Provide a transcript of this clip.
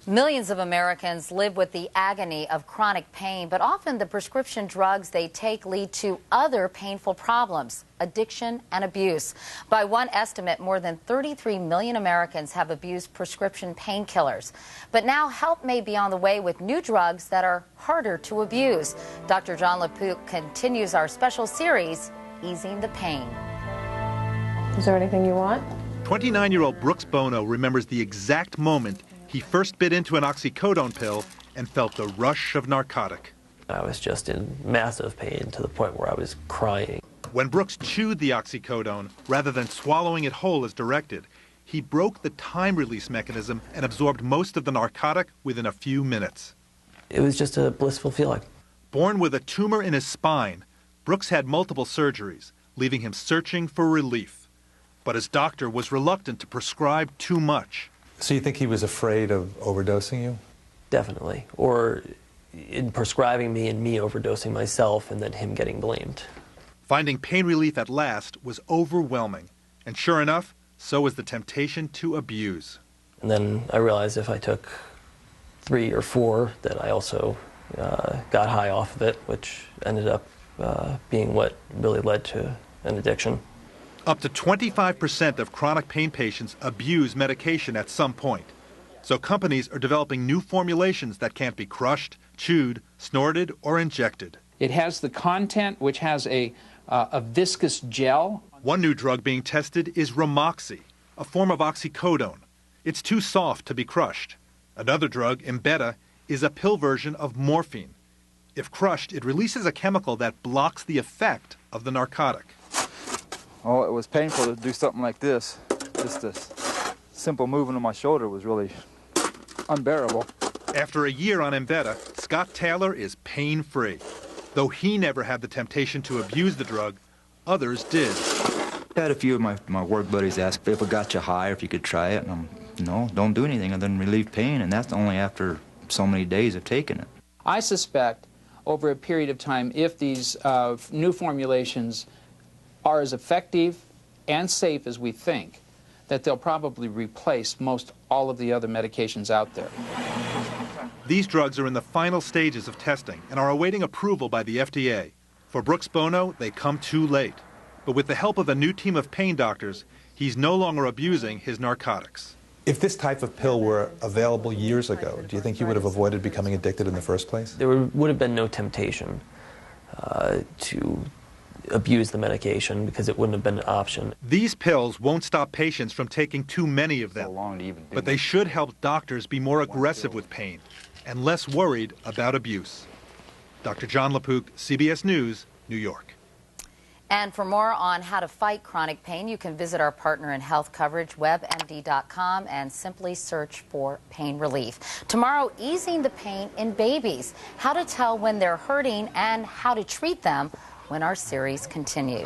Millions of Americans live with the agony of chronic pain, but often the prescription drugs they take lead to other painful problems, addiction and abuse. By one estimate, more than 33 million Americans have abused prescription painkillers. But now help may be on the way with new drugs that are harder to abuse. Dr. John LaPook continues our special series, Easing the Pain. Is there anything you want? 29-year-old Brooks Bono remembers the exact moment he first bit into an oxycodone pill and felt the rush of narcotic. I was just in massive pain to the point where I was crying. When Brooks chewed the oxycodone, rather than swallowing it whole as directed, he broke the time release mechanism and absorbed most of the narcotic within a few minutes. It was just a blissful feeling. Born with a tumor in his spine, Brooks had multiple surgeries, leaving him searching for relief. But his doctor was reluctant to prescribe too much. So you think he was afraid of overdosing you? Definitely. Or in prescribing me and me overdosing myself and then him getting blamed. Finding pain relief at last was overwhelming. And sure enough, so was the temptation to abuse. And then I realized if I took 3 or 4 that I also got high off of it, which ended up being what really led to an addiction. Up to 25% of chronic pain patients abuse medication at some point. So companies are developing new formulations that can't be crushed, chewed, snorted, or injected. It has the content which has a viscous gel. One new drug being tested is Ramoxi, a form of oxycodone. It's too soft to be crushed. Another drug, Embeda, is a pill version of morphine. If crushed, it releases a chemical that blocks the effect of the narcotic. Oh, it was painful to do something like this. Just this simple movement of my shoulder was really unbearable. After a year on Embeda, Scott Taylor is pain-free. Though he never had the temptation to abuse the drug, others did. I had a few of my work buddies ask if it got you high or if you could try it, and I'm, no, don't do anything other than relieve pain, and that's only after so many days of taking it. I suspect over a period of time, if these new formulations are as effective and safe as we think, that they'll probably replace most all of the other medications out there. These drugs are in the final stages of testing and are awaiting approval by the FDA. For Brooks Bono, they come too late. But with the help of a new team of pain doctors, he's no longer abusing his narcotics. If this type of pill were available years ago, do you think you would have avoided becoming addicted in the first place? There would have been no temptation to abuse the medication because it wouldn't have been an option. These pills won't stop patients from taking too many of them, but they should help doctors be more aggressive with pain and less worried about abuse. Dr. John LaPook, CBS News, New York. And for more on how to fight chronic pain, you can visit our partner in health coverage, WebMD.com, and simply search for pain relief. Tomorrow, easing the pain in babies, how to tell when they're hurting and how to treat them when our series continues.